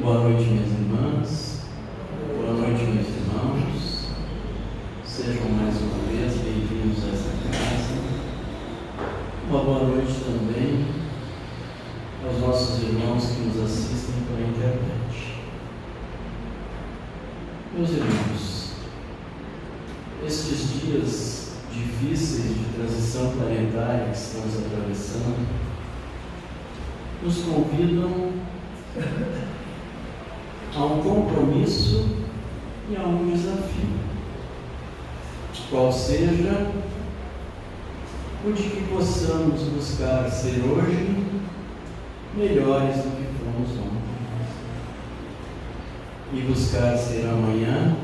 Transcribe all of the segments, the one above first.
Boa noite, minhas irmãs. Boa noite, meus irmãos. Sejam mais uma vez bem-vindos a essa casa. Uma boa noite também aos nossos irmãos que nos assistem pela internet. Meus irmãos, estes dias difíceis de transição planetária que estamos atravessando nos convidam a um compromisso e a um desafio, qual seja o de que possamos buscar ser hoje melhores do que fomos ontem e buscar ser amanhã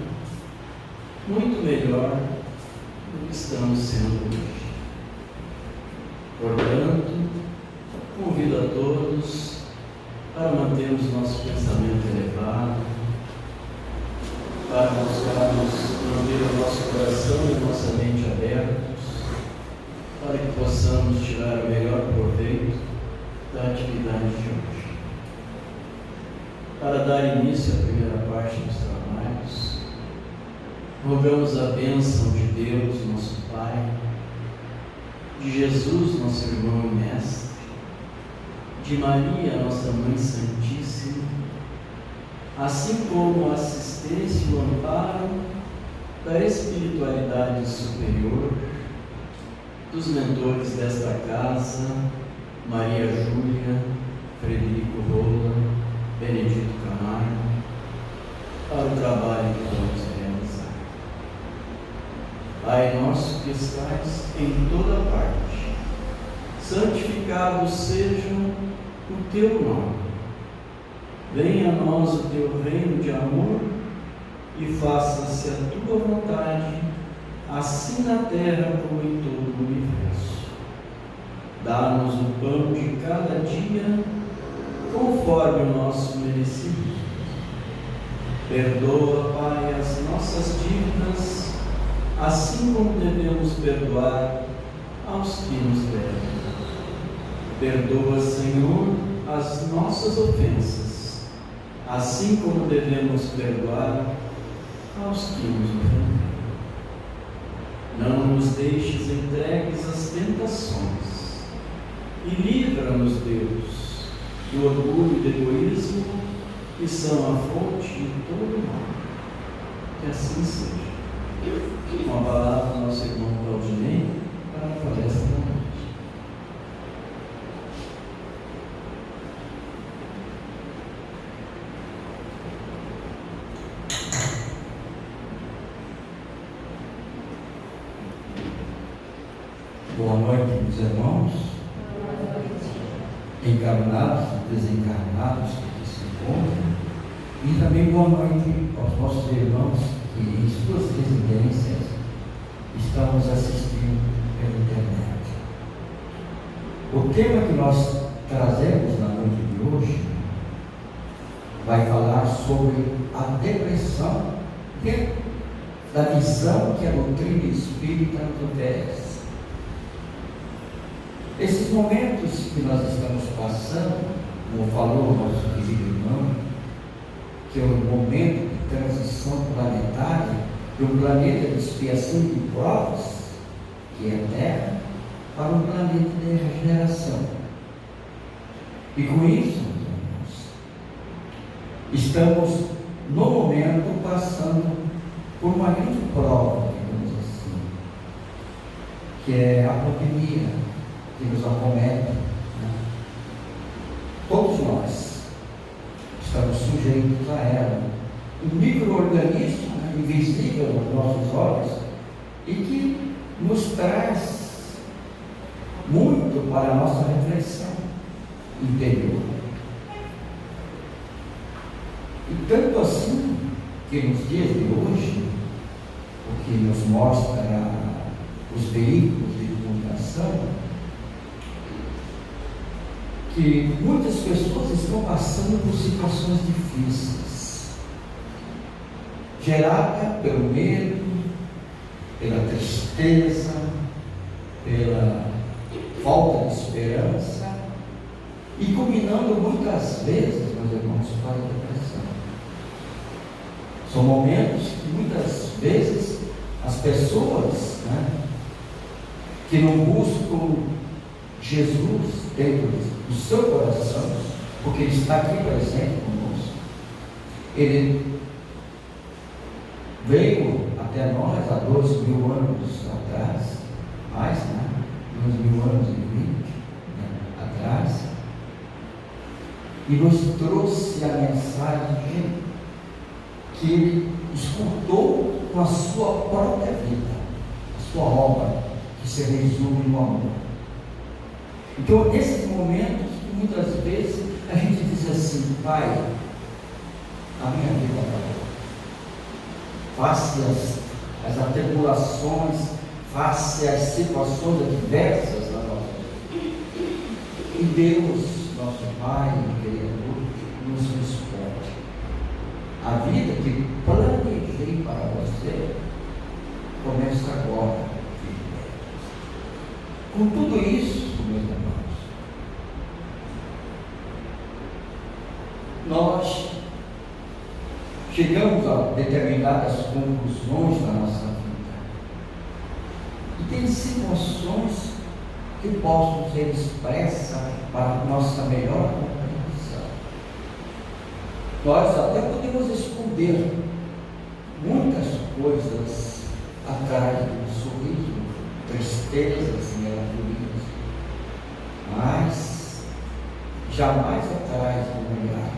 muito melhor do que estamos sendo hoje. Portanto, convido a todos para mantermos nosso pensamento elevado, para buscarmos manter o nosso coração e nossa mente abertos, para que possamos tirar o melhor proveito da atividade de hoje. Para dar início à primeira parte dos trabalhos, rogamos a bênção de Deus, nosso Pai, de Jesus, nosso irmão e mestre, de Maria, nossa Mãe Santíssima, assim como a assistência e o amparo da espiritualidade superior, dos mentores desta casa, Maria Júlia, Frederico Rola, Benedito Camargo, para o trabalho que vamos realizar. Pai nosso que estais em toda parte, santificado seja o teu nome. Venha a nós o teu reino de amor e faça-se a tua vontade, assim na terra como em todo o universo. Dá-nos o pão de cada dia, conforme o nosso merecimento. Perdoa, Pai, as nossas dívidas, assim como devemos perdoar aos que nos devem. Perdoa, Senhor, as nossas ofensas, assim como devemos perdoar aos que nos ofendem. Não nos deixes entregues às tentações e livra-nos, Deus, do orgulho e do egoísmo, que são a fonte de todo mal. Que assim seja. Uma palavra do nosso irmão Claudinei para a palestra da noite. Boa noite, meus irmãos, encarnados e desencarnados que aqui se encontram, e também boa noite aos nossos irmãos que em suas residências estão nos assistindo pela internet. O tema que nós trazemos na noite de hoje vai falar sobre a depressão dentro da visão que a doutrina espírita nos oferece. Esses momentos que nós estamos passando, como falou o nosso querido irmão, que é um momento de transição planetária de um planeta de expiação de provas, que é a Terra, para um planeta de regeneração. E com isso, irmãos, estamos no momento passando por uma grande prova, digamos assim, que é a pandemia que nos acomete, né? Todos nós estamos sujeitos a ela, um micro-organismo, né, invisível aos nossos olhos e que nos traz muito para a nossa reflexão interior. E tanto assim que nos dias de hoje, o que nos mostra os veículos de comunicação, que muitas pessoas estão passando por situações difíceis, gerada pelo medo, pela tristeza, pela falta de esperança e culminando muitas vezes, meus irmãos, para a depressão. São momentos que muitas vezes as pessoas, né, que não buscam Jesus dentro do seu coração, porque Ele está aqui presente conosco, Ele veio até nós há 2.000 anos atrás, mais, né? 2.000 anos e 20, né, atrás, e nos trouxe a mensagem que Ele escutou com a sua própria vida, a sua obra, que se resume no amor. Então, nesses momentos, muitas vezes a gente diz assim: Pai, a minha vida acabou. Face as atribulações, face as situações adversas da nossa vida. E Deus, nosso Pai, Criador, nos responde: a vida que planejei para você começa agora. Com tudo isso, meus irmãos, nós chegamos a determinadas conclusões na nossa vida. E tem situações que possam ser expressas para a nossa melhor compreensão. Nós até podemos esconder muitas coisas atrás do sorriso, tristezas, melancolias, mas jamais atrás do olhar,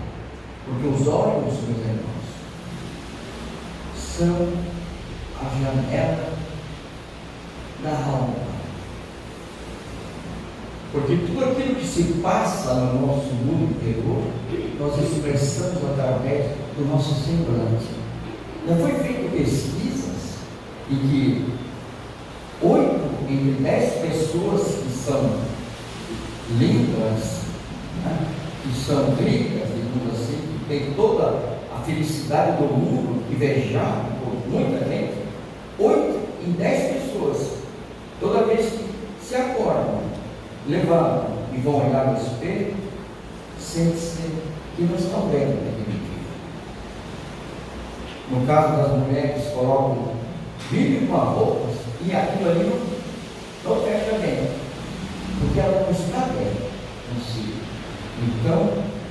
porque os olhos, meus irmãos, são a janela da alma, porque tudo aquilo que se passa no nosso mundo interior, nós expressamos através do nosso semblante. Já foi feito pesquisas em que 8 entre 10 pessoas que são lindas, né, que são ricas, digamos assim, que têm toda a felicidade do mundo, invejado por muita gente, 8 em 10 pessoas, toda vez que se acordam, levantam e vão olhar no espelho, sentem-se que não estão vendo naquele dia. No caso das mulheres, colocam, vivem com a roupa e aquilo ali não fecha bem, porque ela não está bem consigo. Então,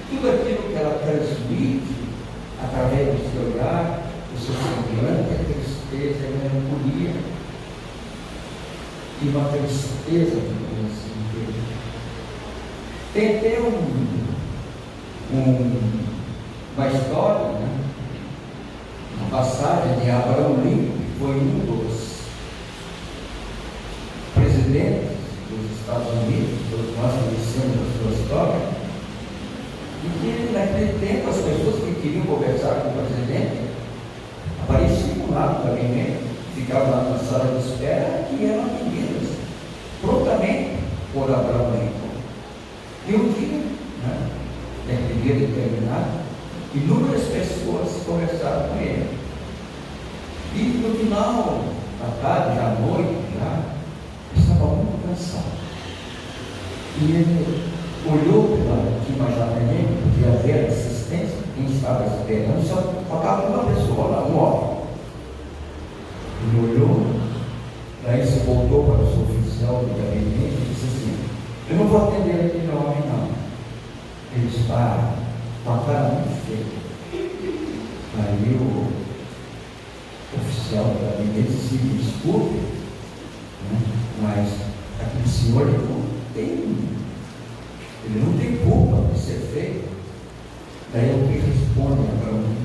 tudo aquilo que ela transmite através do seu olhar, do seu semblante, é tristeza, é melancolia, e uma tristeza, digamos assim. Tem até uma história, né? Uma passagem de Abraham Lincoln, que foi um dos presidentes dos Estados Unidos, todos nós conhecemos a sua história, e que naquele tempo as pessoas que queriam conversar com o presidente apareciam lá no gabinete, ficavam lá na sala de espera, que eram atendidas prontamente por Abraham Lincoln. E um dia, né, naquele dia determinado, inúmeras pessoas conversaram com ele. E no final da tarde, à noite, já estava muito cansado. E ele olhou pela janela, porque havia assistência, quem estava esperando, só faltava uma pessoa lá, um homem. Ele olhou, daí se voltou para o seu oficial do gabinete e disse assim: eu não vou atender aquele homem, não. Ele está com a cara muito feia. Aí o oficial do gabinete disse: me desculpe, né, mas aquele senhor ele não tem culpa de ser feio. Daí o que responde para mim?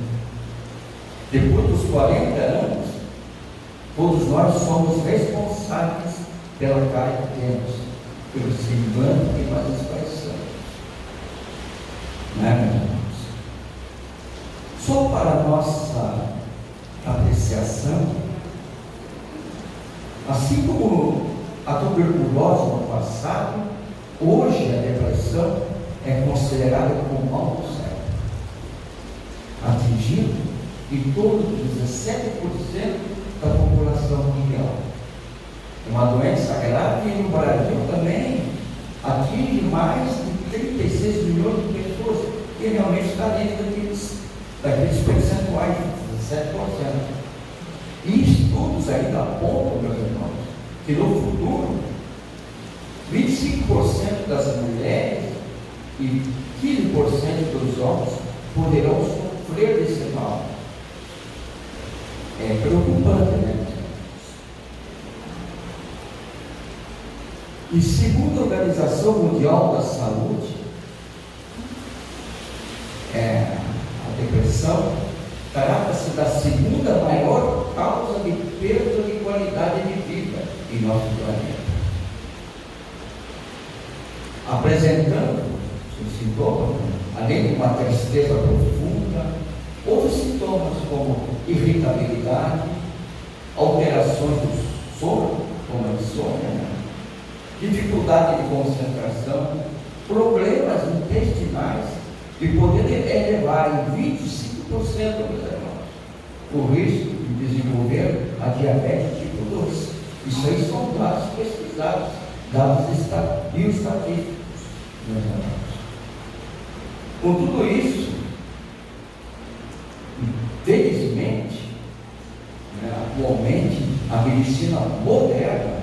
Depois dos 40 anos, todos nós somos responsáveis pela cara que temos, pelo semblante que nós expressamos. Não é, meus irmãos? Só para nossa apreciação, assim como a tuberculose no passado, hoje a depressão é considerada como mal do século, atingindo em torno de 17% da população mundial. É uma doença grave que no Brasil também atinge mais de 36 que realmente está dentro daqueles percentuais, 17%. E estudos ainda apontam, meus irmãos, que no futuro, 25% das mulheres e 15% dos homens poderão sofrer desse mal. É preocupante, né? E segundo a Organização Mundial da Saúde, a depressão trata-se da segunda maior causa de perda de qualidade de vida em nosso planeta, apresentando os sintomas, além de uma tristeza profunda, outros sintomas como irritabilidade, alterações do sono, como a insônia, dificuldade de concentração, problemas intestinais, e poder elevar em 25%, meus irmãos, o risco de desenvolver a diabetes tipo 2. Isso aí são dados pesquisados, dados bioestatísticos, meus irmãos. Com tudo isso, felizmente, atualmente, a medicina moderna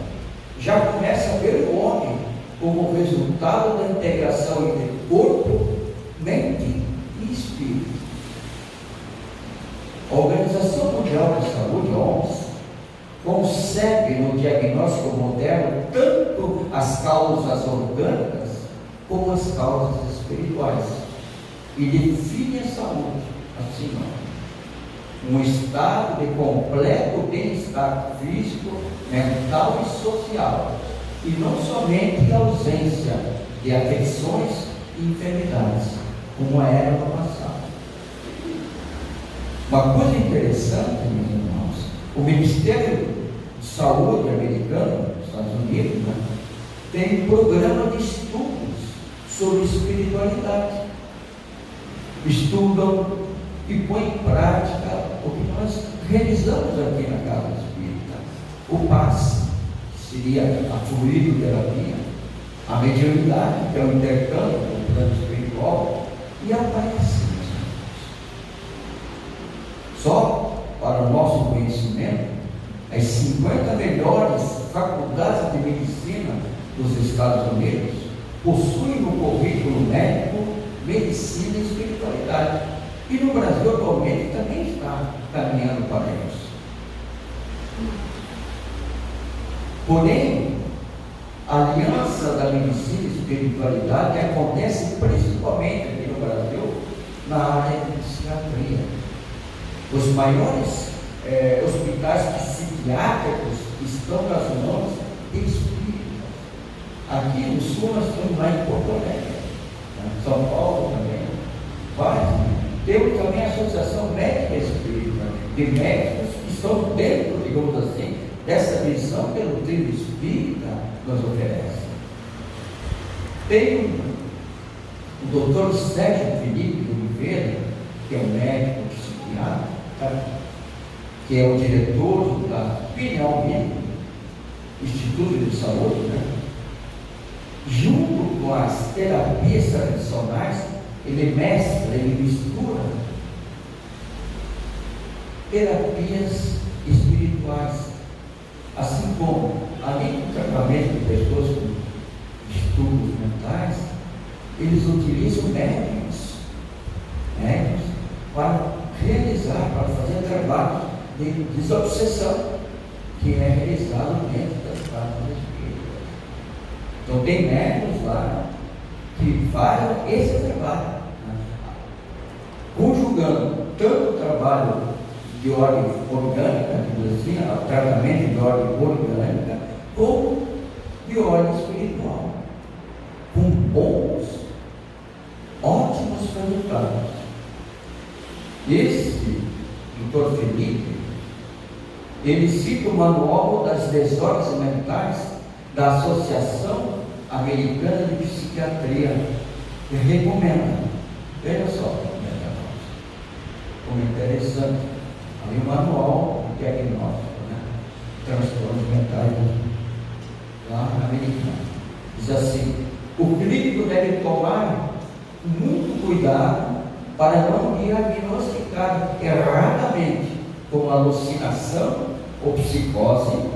já começa a ver o homem como resultado da integração entre corpo, mente e espírito. A Organização Mundial de Saúde, a OMS, concebe no diagnóstico moderno tanto as causas orgânicas como as causas espirituais e define a saúde assim, um estado de completo bem-estar físico, mental e social, e não somente a ausência de afecções e enfermidades, como era no passado. Uma coisa interessante, meus irmãos, o Ministério de Saúde americano, dos Estados Unidos, tem um programa de estudos sobre espiritualidade. Estudam e põem em prática o que nós realizamos aqui na Casa Espírita. O passe, que seria a fluidoterapia, a mediunidade, que é o intercâmbio com o plano espiritual, e a prece. Só para o nosso conhecimento, as 50 melhores faculdades de medicina dos Estados Unidos possuem no currículo médico medicina e espiritualidade. E no Brasil atualmente também está caminhando para isso. Porém, a aliança da medicina e espiritualidade acontece principalmente aqui no Brasil na área de psiquiatria. Os maiores hospitais psiquiátricos estão nas mãos de espíritas. Aqui no sul nós estamos lá em Porto Alegre, São Paulo também, vários. Temos também a Associação Médica Espírita, de médicos que estão dentro, digamos assim, dessa missão que o Tríduo Espírita nos oferece. Tem o Dr. Sérgio Felipe de Oliveira, que é um médico psiquiatra, que é o diretor da PNAUM, Instituto de Saúde, junto com as terapias tradicionais, ele mescla, ele mistura terapias espirituais, assim como, além do tratamento de pessoas com distúrbios mentais, eles utilizam médiums para realizar, para fazer trabalho de desobsessão, que é realizado dentro das casas espíritas. Então tem médiums lá que fazem esse trabalho, conjugando tanto o trabalho de ordem orgânica, assim, o tratamento de ordem orgânica, como de ordem espiritual, com bons, ótimos resultados. Esse Dr. Felipe, ele cita o manual das desordens mentais da Associação Americana de Psiquiatria, que recomenda. Veja só, como interessante, ali o manual de diagnóstico, transtornos mentais lá americano. Diz assim: o clínico deve tomar muito cuidado para não diagnosticar erradamente como alucinação ou psicose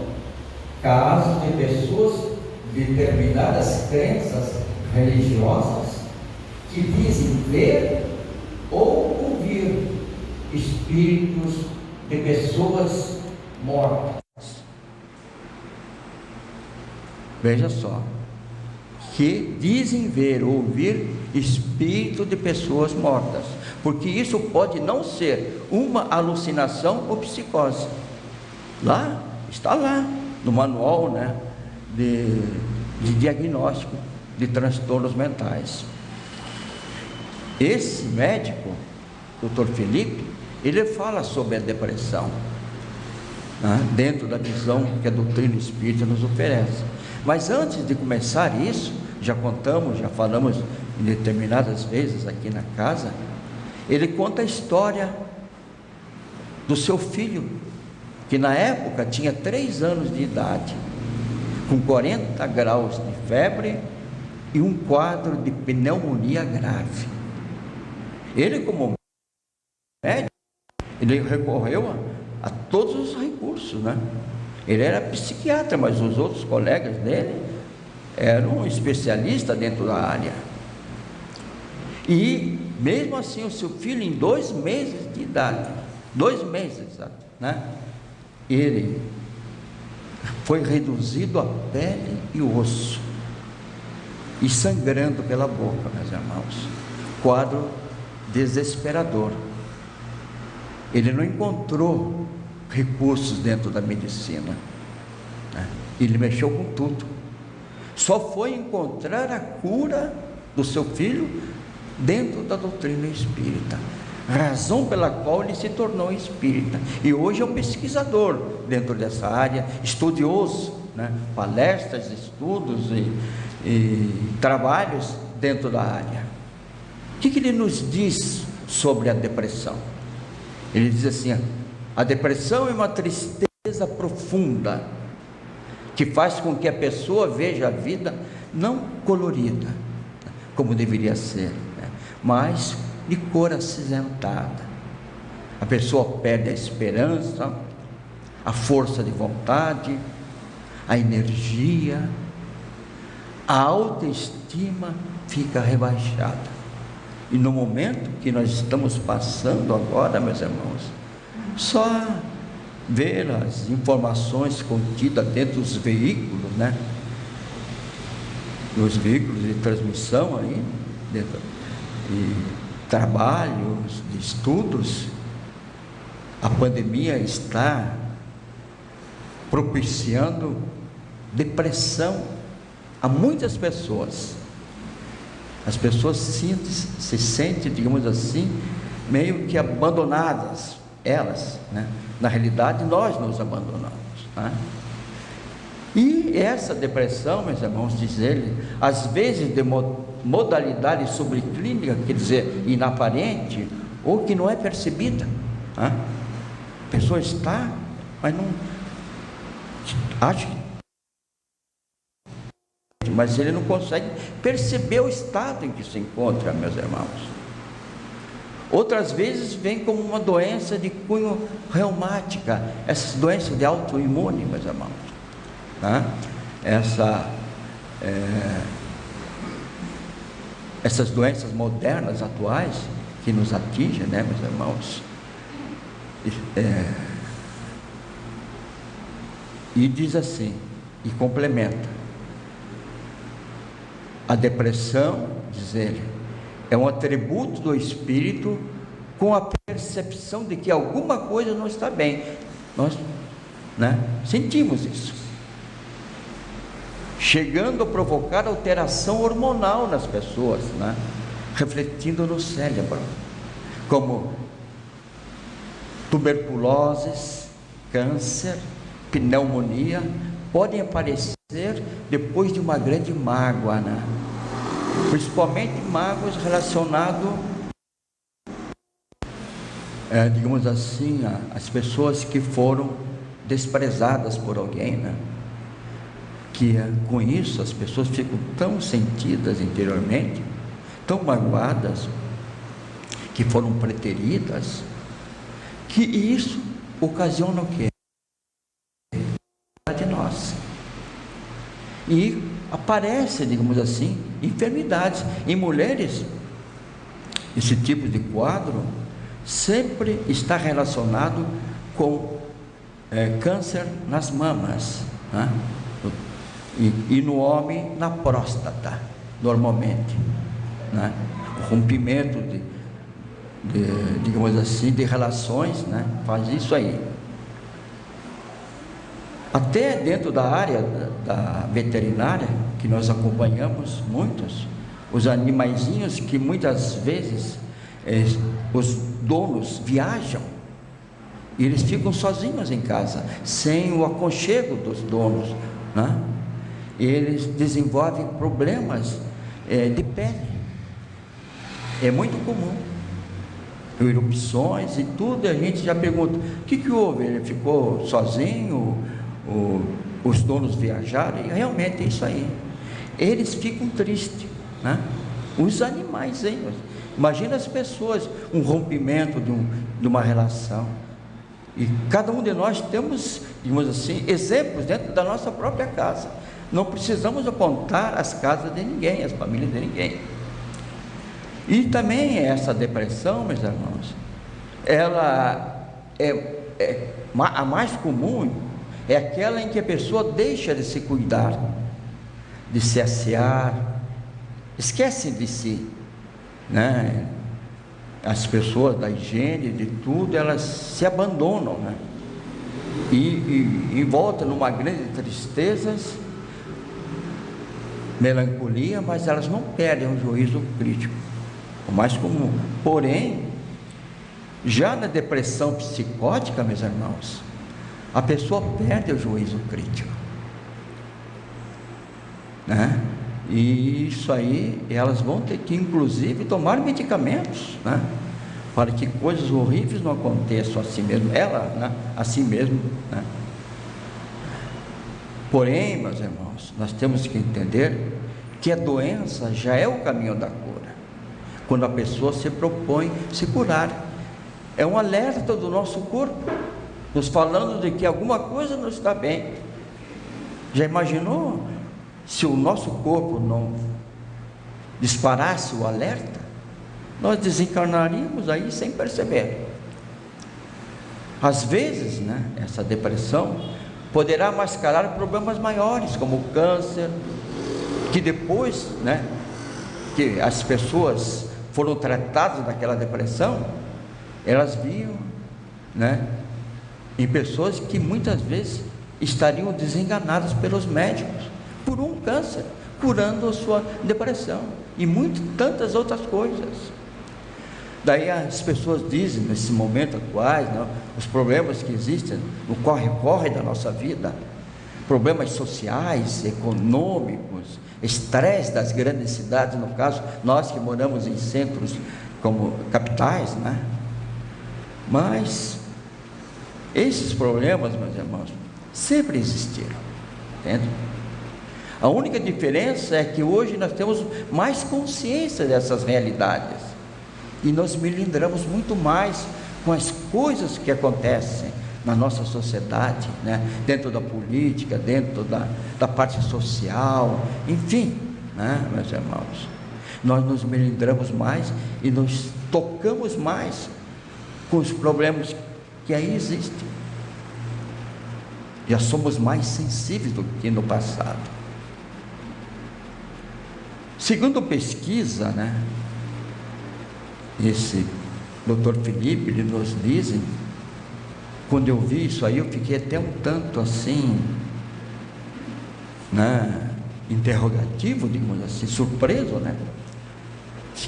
casos de pessoas de determinadas crenças religiosas que dizem ver ou ouvir espíritos de pessoas mortas. Veja só, que dizem ver ou ouvir espírito de pessoas mortas, porque isso pode não ser uma alucinação ou psicose. Lá, está lá, no manual, né, de diagnóstico de transtornos mentais. Esse médico, Dr. Felipe, ele fala sobre a depressão, né, dentro da visão que a doutrina espírita nos oferece. Mas antes de começar isso, já falamos em determinadas vezes aqui na casa, ele conta a história do seu filho, que na época tinha 3 anos de idade, com 40 graus de febre e um quadro de pneumonia grave. Ele, como médico, ele recorreu a todos os recursos, né? Ele era psiquiatra, mas os outros colegas dele eram especialistas dentro da área. E mesmo assim, o seu filho, em 2 meses de idade, 2 meses, né, ele foi reduzido a pele e osso, e sangrando pela boca, meus irmãos. Quadro desesperador. Ele não encontrou recursos dentro da medicina, né? Ele mexeu com tudo. Só foi encontrar a cura do seu filho dentro da doutrina espírita, razão pela qual ele se tornou espírita, e hoje é um pesquisador dentro dessa área, estudioso, né? Palestras, estudos e trabalhos dentro da área. O que ele nos diz sobre a depressão? Ele diz assim: a depressão é uma tristeza profunda que faz com que a pessoa veja a vida não colorida, como deveria ser, né, mas de cor acinzentada. A pessoa perde a esperança, a força de vontade, a energia, a autoestima fica rebaixada. E no momento que nós estamos passando agora, meus irmãos, só ver as informações contidas dentro dos veículos, né? Nos veículos de transmissão aí, dentro, e trabalhos, de estudos, a pandemia está propiciando depressão a muitas pessoas. As pessoas se sentem, digamos assim, meio que abandonadas, elas, né? Na realidade, nós nos abandonamos, né? E essa depressão, meus irmãos, diz ele, às vezes de modalidade subclínica, quer dizer, inaparente, ou que não é percebida, né? A pessoa está, mas não acha que, mas ele não consegue perceber o estado em que se encontra, meus irmãos. Outras vezes vem como uma doença de cunho reumática, essas doenças de autoimune, meus irmãos, né? Essas doenças modernas, atuais, que nos atingem, né, meus irmãos? E diz assim, e complementa: a depressão, diz ele, é um atributo do espírito com a percepção de que alguma coisa não está bem. Nós, né, sentimos isso, chegando a provocar alteração hormonal nas pessoas, né, refletindo no cérebro, como tuberculose, câncer, pneumonia, podem aparecer depois de uma grande mágoa, né? Principalmente mágoas relacionadas, digamos assim, às pessoas que foram desprezadas por alguém, né? Que com isso as pessoas ficam tão sentidas interiormente, tão magoadas, que foram preteridas, que isso ocasiona o quê? De nós. E aparece, digamos assim, enfermidades. Em mulheres, esse tipo de quadro sempre está relacionado com câncer nas mamas, né? E no homem, na próstata, normalmente, né? O rompimento digamos assim, de relações, né? Faz isso aí. Até dentro da área da veterinária, que nós acompanhamos muitos, os animaizinhos que muitas vezes os donos viajam e eles ficam sozinhos em casa, sem o aconchego dos donos, né? Eles desenvolvem problemas de pele. É muito comum, erupções e tudo. A gente já pergunta: o que houve? Ele ficou sozinho? Os donos viajaram? E realmente é isso aí. Eles ficam tristes, né? Os animaizinhos. Imagina as pessoas, um rompimento de uma relação. E cada um de nós temos, digamos assim, exemplos dentro da nossa própria casa. Não precisamos apontar as casas de ninguém, as famílias de ninguém. E também essa depressão, meus irmãos, ela a mais comum, é aquela em que a pessoa deixa de se cuidar, de se assear, esquece de si, né? As pessoas da higiene, de tudo, elas se abandonam, né? E voltam numa grande tristeza, melancolia, mas elas não perdem o juízo crítico, o mais comum. Porém, já na depressão psicótica, meus irmãos, a pessoa perde o juízo crítico, né? E isso aí, elas vão ter que inclusive tomar medicamentos, né? Para que coisas horríveis não aconteçam a si mesmo, ela, né? A si mesmo, né? Porém, meus irmãos, nós temos que entender que a doença já é o caminho da cura, quando a pessoa se propõe se curar. É um alerta do nosso corpo, nos falando de que alguma coisa não está bem. Já imaginou se o nosso corpo não disparasse o alerta? Nós desencarnaríamos aí sem perceber. Às vezes, né, essa depressão poderá mascarar problemas maiores, como o câncer, que depois, né, que as pessoas foram tratadas daquela depressão, elas viam, né, em pessoas que muitas vezes estariam desenganadas pelos médicos por um câncer, curando a sua depressão e tantas outras coisas. Daí as pessoas dizem, nesse momento atuais, né, os problemas que existem no corre-corre da nossa vida, problemas sociais, econômicos, estresse das grandes cidades, no caso, nós que moramos em centros como capitais, né? Mas esses problemas, meus irmãos, sempre existiram, entende? A única diferença é que hoje nós temos mais consciência dessas realidades e nós melindramos muito mais com as coisas que acontecem na nossa sociedade, né? Dentro da política, dentro da parte social, enfim, né, meus irmãos, nós nos melindramos mais e nos tocamos mais com os problemas que aí existem. Já somos mais sensíveis do que no passado. Segundo pesquisa, né, esse Dr. Felipe, ele nos dizem, quando eu vi isso aí, eu fiquei até um tanto assim, né, interrogativo, digamos assim, surpreso, né,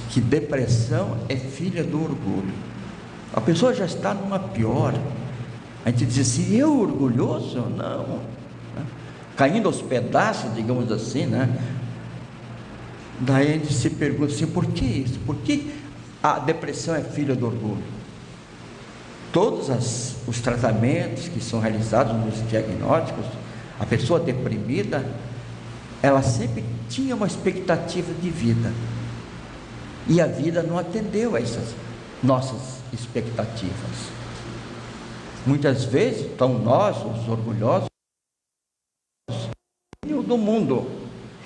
que depressão é filha do orgulho. A pessoa já está numa pior. A gente diz assim: eu orgulhoso? Não, né? Caindo aos pedaços, digamos assim, né? Daí a gente se pergunta assim: por que isso? Por que a depressão é filha do orgulho? Todos os tratamentos que são realizados nos diagnósticos, a pessoa deprimida, ela sempre tinha uma expectativa de vida, e a vida não atendeu a nossas expectativas. Muitas vezes, então, nós, os orgulhosos, do mundo,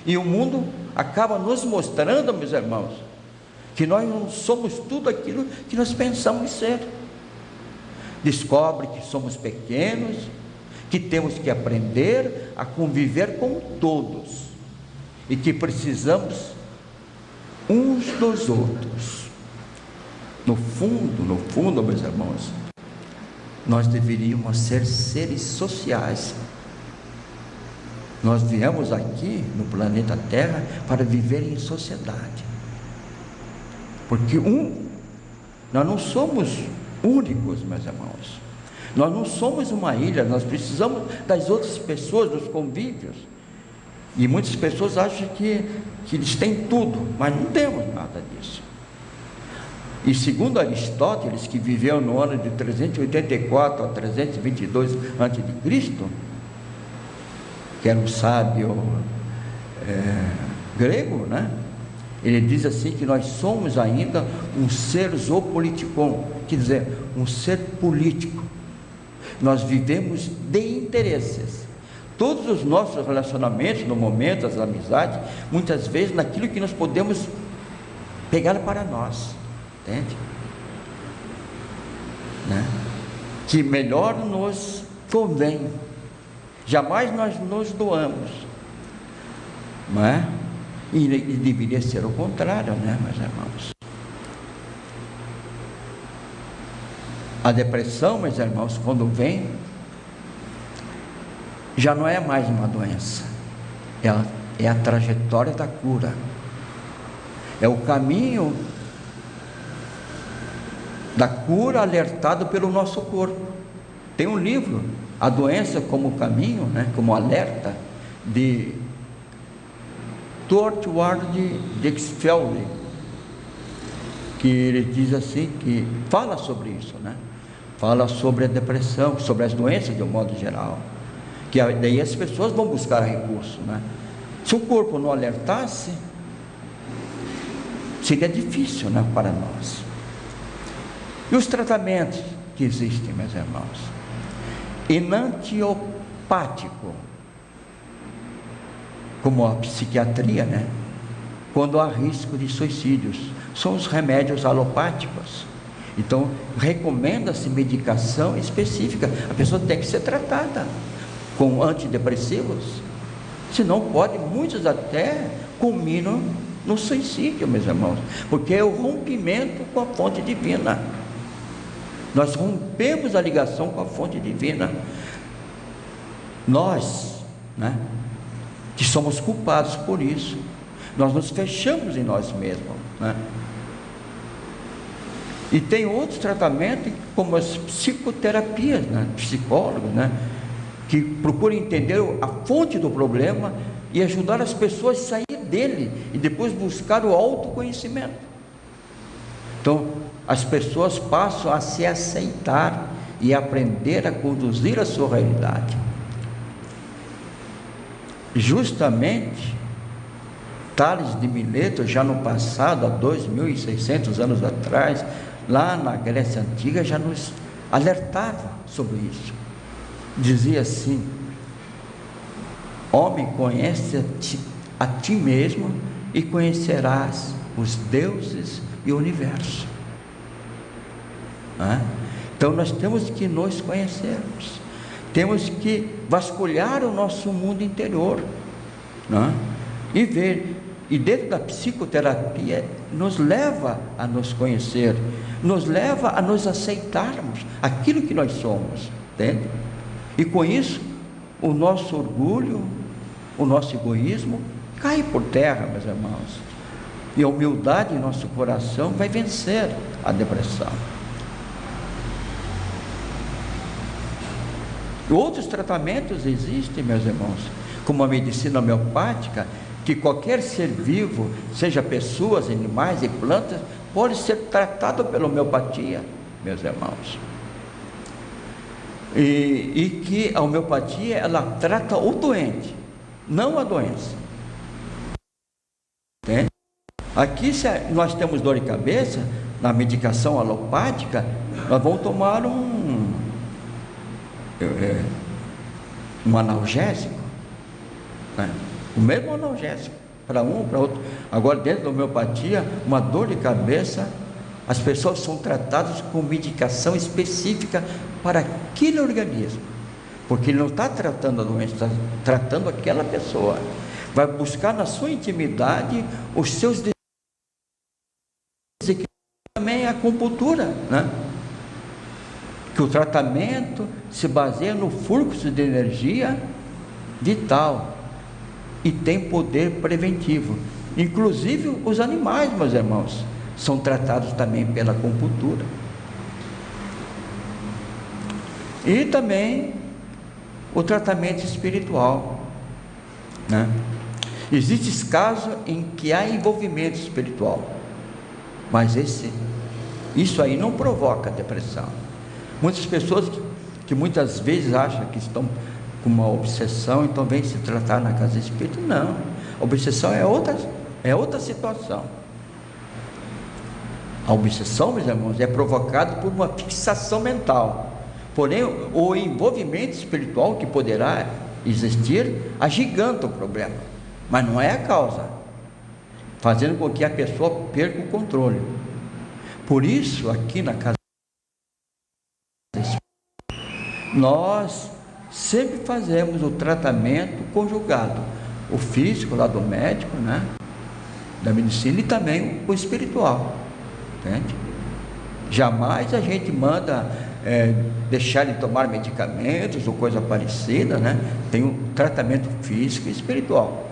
e o mundo acaba nos mostrando, meus irmãos, que nós não somos tudo aquilo que nós pensamos ser. Descobre que somos pequenos, que temos que aprender a conviver com todos e que precisamos uns dos outros. No fundo, meus irmãos, nós deveríamos ser seres sociais. Nós viemos aqui no planeta Terra para viver em sociedade, porque nós não somos únicos, meus irmãos. Nós não somos uma ilha, nós precisamos das outras pessoas, dos convívios. E muitas pessoas acham que eles têm tudo, mas não temos nada disso. E segundo Aristóteles, que viveu no ano de 384 a 322 a.C., que era um sábio grego, né? Ele diz assim que nós somos ainda um ser zoopolitikon, quer dizer, um ser político. Nós vivemos de interesses. Todos os nossos relacionamentos, no momento, as amizades, muitas vezes naquilo que nós podemos pegar para nós, entende? Né? Que melhor nos convém. Jamais nós nos doamos, não é? E deveria ser o contrário, né, meus irmãos? A depressão, meus irmãos, quando vem, já não é mais uma doença, é a trajetória da cura, é o caminho da cura alertado pelo nosso corpo. Tem um livro, A Doença como Caminho, né, como alerta, de Thorwald Dixfeld, que ele diz assim, que fala sobre isso, né? Fala sobre a depressão, sobre as doenças de um modo geral, que daí as pessoas vão buscar recurso, né? Se o corpo não alertasse, seria difícil, né, para nós. E os tratamentos que existem, meus irmãos? Enantiopático, como a psiquiatria, né? Quando há risco de suicídios, são os remédios alopáticos. Então, recomenda-se medicação específica. A pessoa tem que ser tratada com antidepressivos, senão muitos até culminam no suicídio, meus irmãos, porque é o rompimento com a fonte divina. Nós rompemos a ligação com a fonte divina. Nós, né, que somos culpados por isso, nós nos fechamos em nós mesmos, né? E tem outros tratamentos, como as psicoterapias, né? Psicólogos, né? Que procuram entender a fonte do problema e ajudar as pessoas a sair dele e depois buscar o autoconhecimento. Então, as pessoas passam a se aceitar e aprender a conduzir a sua realidade. Justamente, Tales de Mileto, já no passado, há 2.600 anos atrás, lá na Grécia Antiga, já nos alertava sobre isso. Dizia assim: homem, conhece a ti mesmo e conhecerás os deuses e o universo. Então nós temos que nos conhecermos, temos que vasculhar o nosso mundo interior, e ver. E dentro da psicoterapia nos leva a nos conhecer, nos leva a nos aceitarmos aquilo que nós somos, entende? E com isso o nosso orgulho, o nosso egoísmo cai por terra, meus irmãos, e a humildade em nosso coração vai vencer a depressão. Outros tratamentos existem, meus irmãos, como a medicina homeopática, que qualquer ser vivo, seja pessoas, animais e plantas, pode ser tratado pela homeopatia, meus irmãos. E que a homeopatia, ela trata o doente, não a doença. Entende? Aqui, se nós temos dor de cabeça, na medicação alopática, nós vamos tomar um analgésico, né? O mesmo analgésico, para um, para outro. Agora, dentro da homeopatia, uma dor de cabeça, as pessoas são tratadas com medicação específica para aquele organismo, porque ele não está tratando a doença, está tratando aquela pessoa. Vai buscar na sua intimidade os seus desequilíbrios. Também a acupuntura, né? Que o tratamento se baseia no fluxo de energia vital e tem poder preventivo. Inclusive os animais, meus irmãos, são tratados também pela acupuntura. E também o tratamento espiritual, né? Existem casos em que há envolvimento espiritual, mas isso aí não provoca depressão. Muitas pessoas que muitas vezes acham que estão com uma obsessão, então vêm se tratar na casa espírita. Não, a obsessão é outra situação. A obsessão, meus irmãos, é provocada por uma fixação mental. Porém, o envolvimento espiritual que poderá existir agiganta o problema, mas não é a causa, fazendo com que a pessoa perca o controle. Por isso, aqui na casa nós sempre fazemos o tratamento conjugado, o físico lá do médico, né, da medicina, e também o espiritual, entende? Jamais a gente manda deixar de tomar medicamentos ou coisa parecida, né? Tem um tratamento físico e espiritual.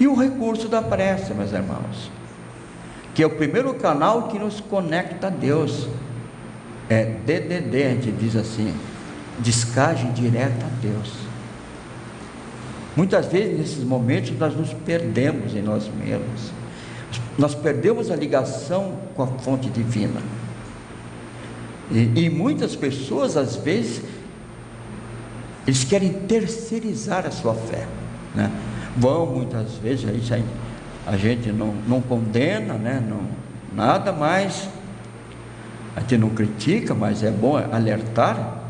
E o recurso da prece, meus irmãos, que é o primeiro canal que nos conecta a Deus. É DDD, a gente diz assim, descagem direta a Deus. Muitas vezes nesses momentos nós nos perdemos em nós mesmos, nós perdemos a ligação com a fonte divina, e muitas pessoas às vezes eles querem terceirizar a sua fé, né? Vão muitas vezes, isso aí a gente não condena, né? Nada mais, a gente não critica, mas é bom alertar.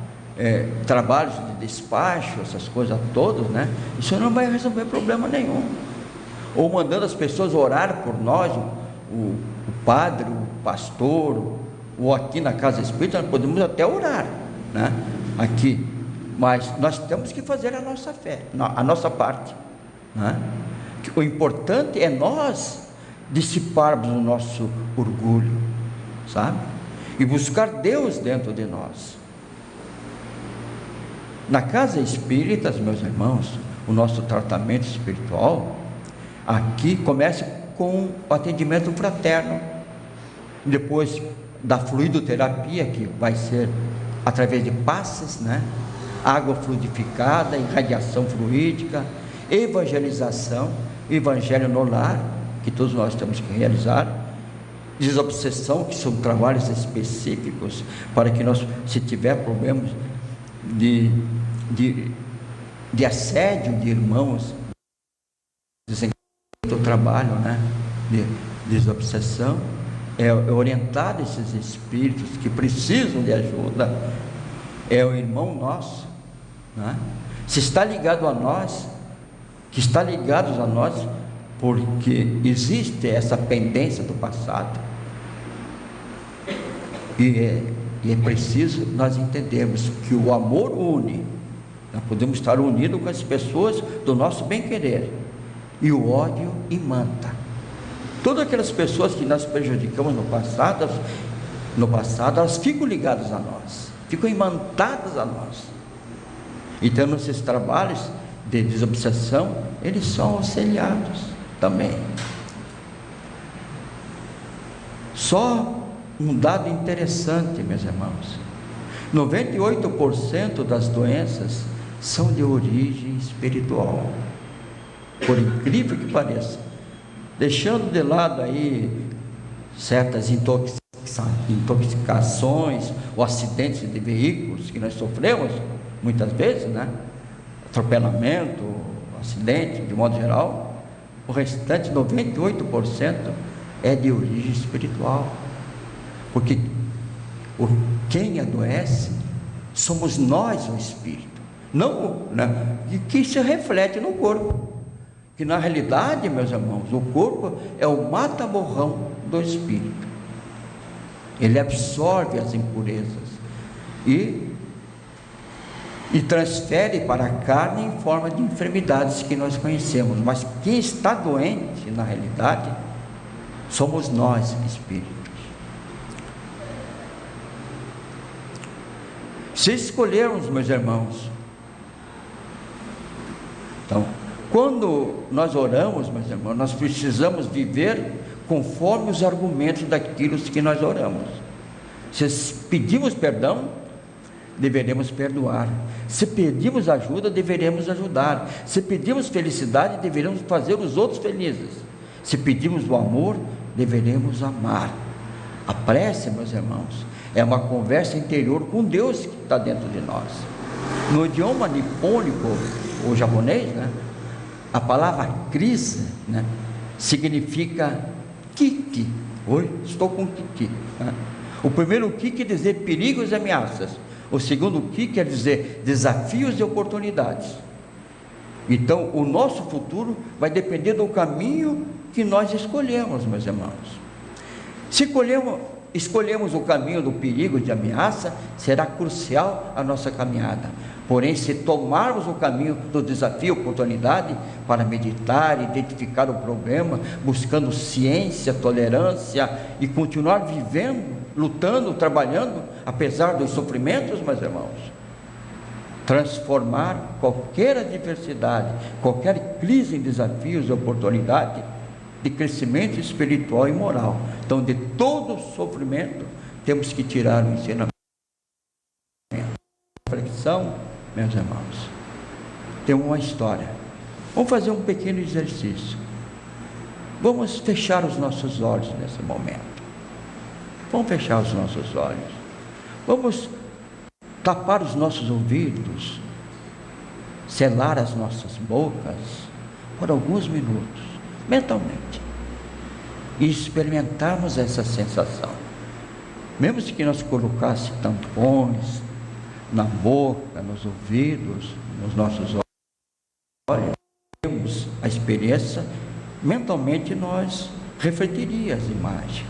Trabalhos de despacho, essas coisas todas, né? Isso não vai resolver problema nenhum. Ou mandando as pessoas orar por nós, o padre, o pastor, ou aqui na casa espírita, nós podemos até orar, né? Aqui, mas nós temos que fazer a nossa fé, a nossa parte, né? O importante é nós dissiparmos o nosso orgulho, sabe? E buscar Deus dentro de nós. Na casa espírita, meus irmãos, o nosso tratamento espiritual aqui começa com o atendimento fraterno, depois da fluidoterapia, que vai ser através de passes, né? Água fluidificada, irradiação fluídica, evangelização, evangelho no lar, que todos nós temos que realizar, desobsessão, que são trabalhos específicos para que nós, se tiver problemas de assédio de irmãos, o trabalho, né, de desobsessão é orientar esses espíritos que precisam de ajuda. É o irmão nosso, né? Se está ligado a nós, que está ligados a nós, porque existe essa pendência do passado, e é preciso nós entendermos que o amor une. Nós podemos estar unidos com as pessoas do nosso bem-querer, e o ódio imanta. Todas aquelas pessoas que nós prejudicamos no passado, elas ficam ligadas a nós, ficam imantadas a nós. Então, esses trabalhos de desobsessão, eles são auxiliados também. Só um dado interessante, meus irmãos: 98% das doenças são de origem espiritual, por incrível que pareça. Deixando de lado aí certas intoxicações ou acidentes de veículos que nós sofremos muitas vezes, né? Atropelamento, acidente, de modo geral, o restante 98% é de origem espiritual. porque quem adoece somos nós, o espírito, não, né, que se reflete no corpo, que na realidade, meus irmãos, o corpo é o mata-borrão do espírito. Ele absorve as impurezas e transfere para a carne em forma de enfermidades que nós conhecemos. Mas quem está doente, na realidade, somos nós, espíritos. Se escolhermos, meus irmãos, então, quando nós oramos, meus irmãos, nós precisamos viver conforme os argumentos daquilo que nós oramos. Se pedimos perdão, deveremos perdoar. Se pedimos ajuda, deveremos ajudar. Se pedimos felicidade, deveremos fazer os outros felizes. Se pedimos o amor, deveremos amar. A prece, meus irmãos, é uma conversa interior com Deus que está dentro de nós. No idioma nipônico, ou japonês, né, a palavra krisa, né, significa kiki. Oi, estou com kiki. Né? O primeiro ki quer dizer perigos e ameaças. O segundo ki quer dizer desafios e oportunidades. Então, o nosso futuro vai depender do caminho que nós escolhemos, meus irmãos. Se escolhemos o caminho do perigo e de ameaça, será crucial a nossa caminhada. Porém, se tomarmos o caminho do desafio e oportunidade para meditar, identificar o problema, buscando ciência, tolerância e continuar vivendo, lutando, trabalhando, apesar dos sofrimentos, meus irmãos, transformar qualquer adversidade, qualquer crise em desafios e oportunidade de crescimento espiritual e moral. Então, de todo sofrimento, temos que tirar o ensinamento. Reflexão, meus irmãos, tem uma história. Vamos fazer um pequeno exercício. Vamos fechar os nossos olhos nesse momento. Vamos fechar os nossos olhos. Vamos tapar os nossos ouvidos, selar as nossas bocas por alguns minutos, mentalmente, e experimentarmos essa sensação. Mesmo que nós colocássemos tampões na boca, nos ouvidos, nos nossos olhos, temos a experiência, mentalmente nós refletiríamos as imagens.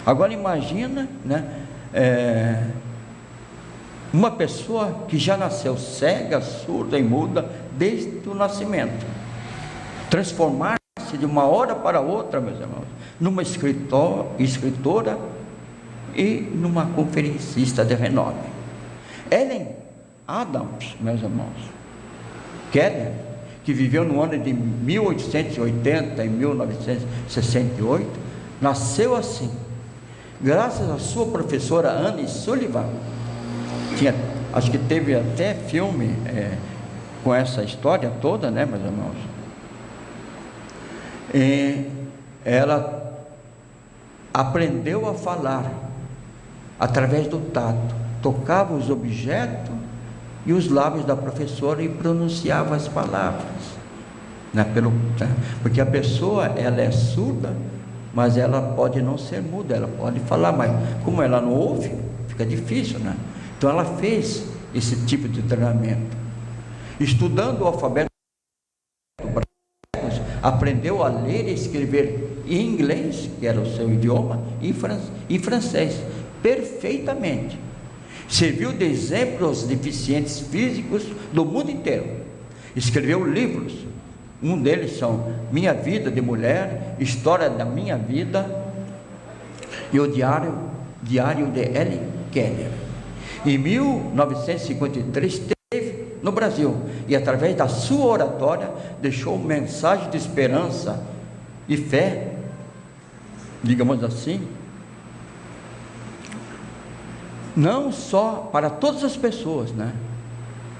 Agora imagina, né, uma pessoa que já nasceu cega, surda e muda desde o nascimento, transformar-se de uma hora para outra, meus irmãos, numa escritora e numa conferencista de renome. Ellen Adams, meus irmãos, Keller, que viveu no ano de 1880 e 1968, nasceu assim, graças à sua professora Anne Sullivan. Acho que teve até filme com essa história toda, né, meus irmãos? Ela aprendeu a falar através do tato, tocava os objetos e os lábios da professora e pronunciava as palavras, né, porque a pessoa, ela é surda, mas ela pode não ser muda, ela pode falar, mas como ela não ouve, fica difícil, né? Então ela fez esse tipo de treinamento, estudando o alfabeto, aprendeu a ler e escrever em inglês, que era o seu idioma, e francês, perfeitamente. Serviu de exemplo aos deficientes físicos do mundo inteiro. Escreveu livros, um deles são Minha Vida de Mulher, História da Minha Vida e o Diário de Ellen Keller. Em 1953 esteve no Brasil e através da sua oratória deixou mensagem de esperança e fé, digamos assim, não só para todas as pessoas, né?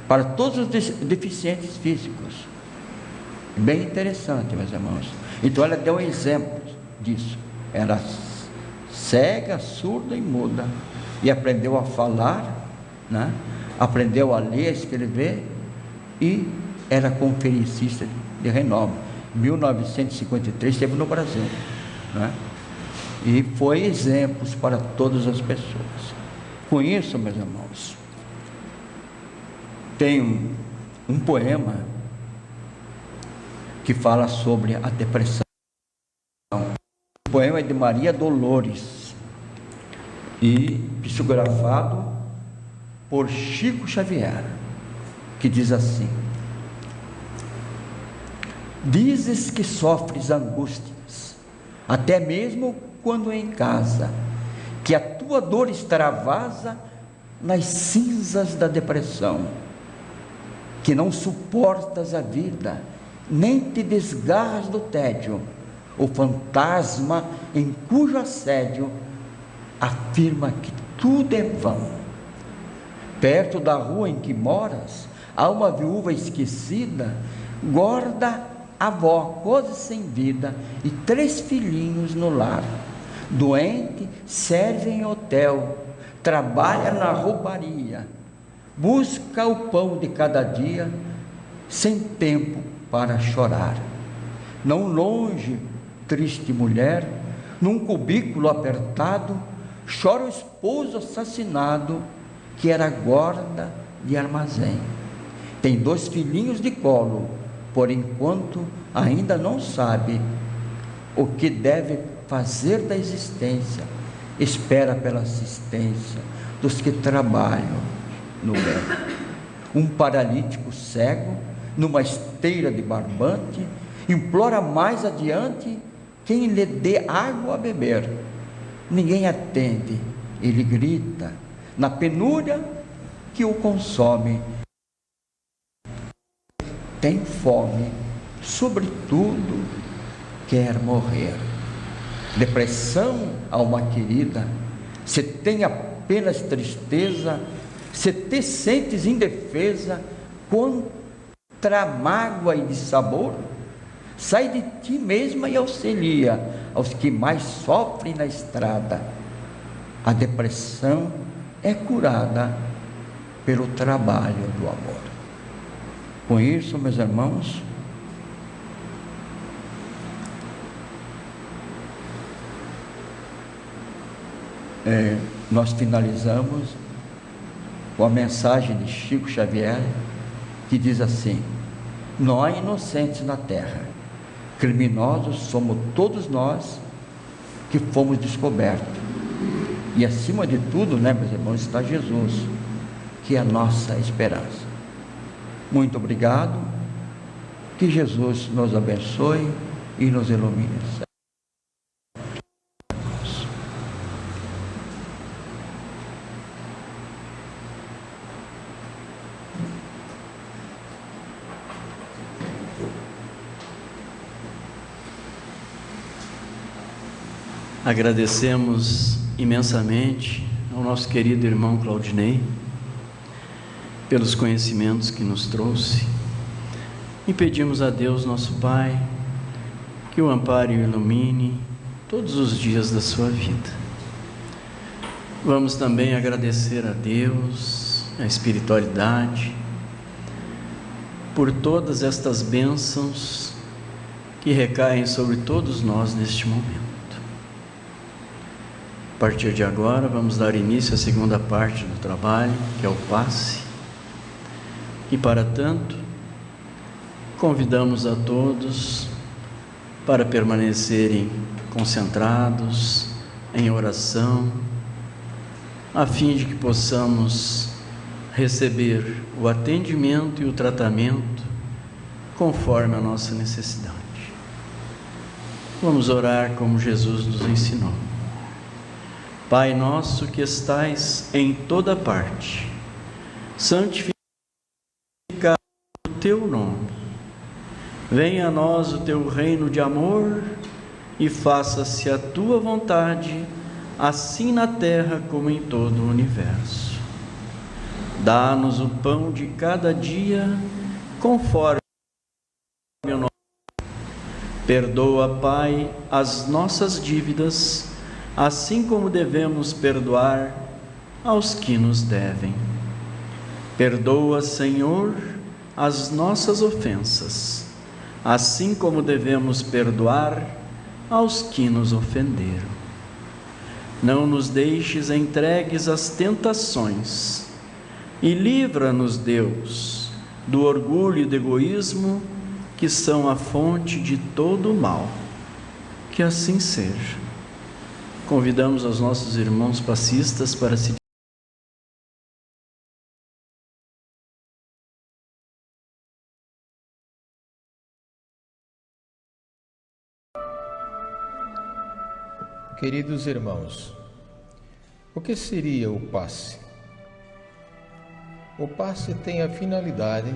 Para todos os deficientes físicos. Bem interessante, meus irmãos. Então ela deu exemplos disso. Era cega, surda e muda, e aprendeu a falar, né? Aprendeu a ler, a escrever, e era conferencista de renome. Em 1953 esteve no Brasil, né? e foi exemplo para todas as pessoas. Com isso, meus irmãos, tem um poema que fala sobre a depressão. O poema é de Maria Dolores e psicografado por Chico Xavier, que diz assim: dizes que sofres angústias, até mesmo quando em casa, que a tua dor extravasa nas cinzas da depressão, que não suportas a vida, nem te desgarras do tédio, o fantasma em cujo assédio afirma que tudo é vão. Perto da rua em que moras, há uma viúva esquecida, gorda avó quase sem vida e 3 filhinhos no lar. Doente, serve em hotel, trabalha na rouparia, busca o pão de cada dia, sem tempo para chorar. Não longe, triste mulher, num cubículo apertado, chora o esposo assassinado, que era guarda de armazém. Tem 2 filhinhos de colo, por enquanto ainda não sabe o que deve fazer da existência. Espera pela assistência dos que trabalham no bem. Um paralítico cego, numa esteira de barbante, implora mais adiante quem lhe dê água a beber. Ninguém atende, ele grita na penúria que o consome. Tem fome, sobretudo quer morrer. Depressão, alma querida, se tem apenas tristeza, se te sentes indefesa contra a mágoa e dissabor, sai de ti mesma e auxilia aos que mais sofrem na estrada. A depressão é curada pelo trabalho do amor. Com isso, meus irmãos, nós finalizamos com a mensagem de Chico Xavier, que diz assim: não há inocentes na terra, criminosos somos todos nós que fomos descobertos, e acima de tudo, meus irmãos, está Jesus, que é a nossa esperança. Muito obrigado, que Jesus nos abençoe e nos ilumine. Agradecemos imensamente ao nosso querido irmão Claudinei pelos conhecimentos que nos trouxe e pedimos a Deus, nosso Pai, que o ampare e o ilumine todos os dias da sua vida. Vamos também agradecer a Deus, a espiritualidade, por todas estas bênçãos que recaem sobre todos nós neste momento. A partir de agora, vamos dar início à segunda parte do trabalho, que é o passe. E para tanto, convidamos a todos para permanecerem concentrados em oração, a fim de que possamos receber o atendimento e o tratamento conforme a nossa necessidade. Vamos orar como Jesus nos ensinou. Pai nosso que estais em toda parte, santificado o teu nome. Venha a nós o teu reino de amor e faça-se a tua vontade, assim na terra como em todo o universo. Dá-nos o pão de cada dia, conforme o nosso. Perdoa, Pai, as nossas dívidas, assim como devemos perdoar aos que nos devem. Perdoa, Senhor, as nossas ofensas, assim como devemos perdoar aos que nos ofenderam. Não nos deixes entregues às tentações e livra-nos, Deus, do orgulho e do egoísmo que são a fonte de todo o mal. Que assim seja. Convidamos os nossos irmãos passistas para se Queridos irmãos, o que seria o passe? O passe tem a finalidade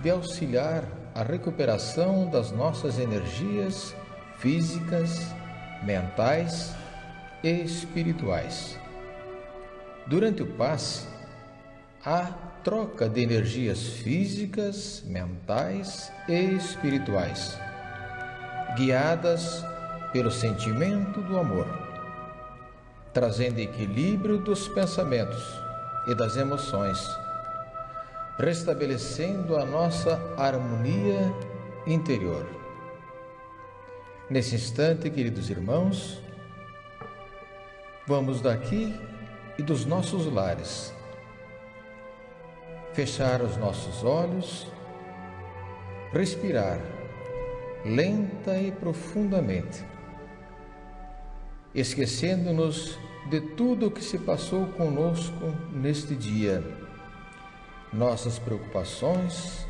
de auxiliar a recuperação das nossas energias físicas, mentais e espirituais. Durante o passe, há troca de energias físicas, mentais e espirituais, guiadas pelo sentimento do amor, trazendo equilíbrio dos pensamentos e das emoções, restabelecendo a nossa harmonia interior. Nesse instante, queridos irmãos, vamos daqui e dos nossos lares fechar os nossos olhos, respirar lenta e profundamente, esquecendo-nos de tudo o que se passou conosco neste dia, nossas preocupações,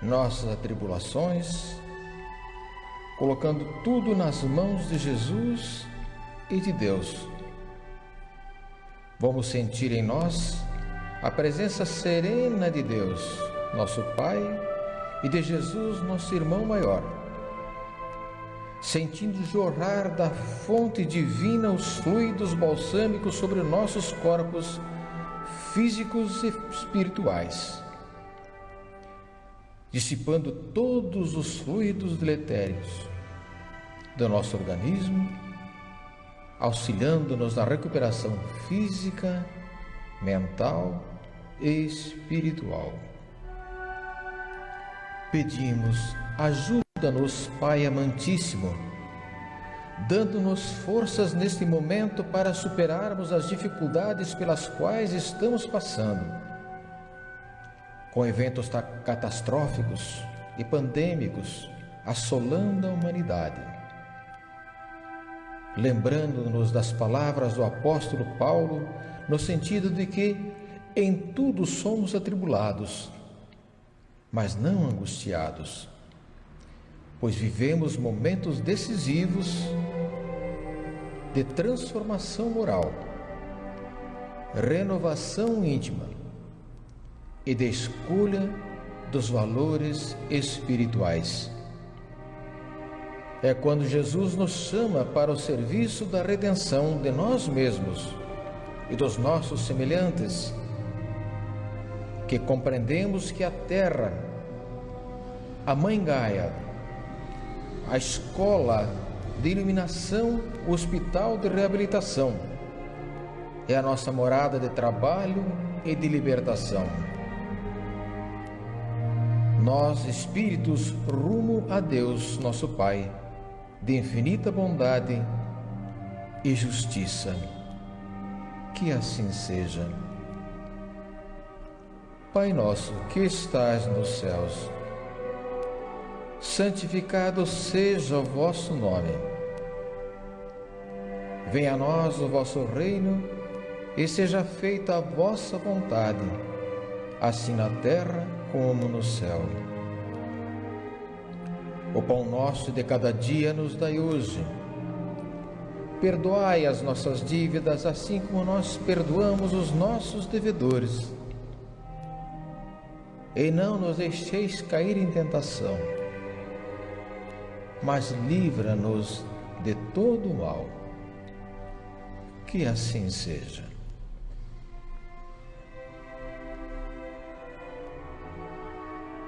nossas atribulações, colocando tudo nas mãos de Jesus e de Deus. Vamos sentir em nós a presença serena de Deus, nosso Pai, e de Jesus, nosso irmão maior, sentindo jorrar da fonte divina os fluidos balsâmicos sobre nossos corpos físicos e espirituais, dissipando todos os fluidos deletérios do nosso organismo, auxiliando-nos na recuperação física, mental e espiritual. Pedimos, ajuda-nos, Pai amantíssimo, dando-nos forças neste momento para superarmos as dificuldades pelas quais estamos passando, com eventos catastróficos e pandêmicos assolando a humanidade. Lembrando-nos das palavras do apóstolo Paulo, no sentido de que em tudo somos atribulados, mas não angustiados, pois vivemos momentos decisivos de transformação moral, renovação íntima e de escolha dos valores espirituais. É quando Jesus nos chama para o serviço da redenção de nós mesmos e dos nossos semelhantes, que compreendemos que a Terra, a Mãe Gaia, a escola de iluminação, o hospital de reabilitação, é a nossa morada de trabalho e de libertação. Nós, espíritos, rumo a Deus, nosso Pai, de infinita bondade e justiça. Que assim seja. Pai nosso que estás nos céus, santificado seja o vosso nome. Venha a nós o vosso reino e seja feita a vossa vontade, assim na terra como no céu. O pão nosso de cada dia nos dai hoje. Perdoai as nossas dívidas, assim como nós perdoamos os nossos devedores. E não nos deixeis cair em tentação, mas livra-nos de todo o mal. Que assim seja.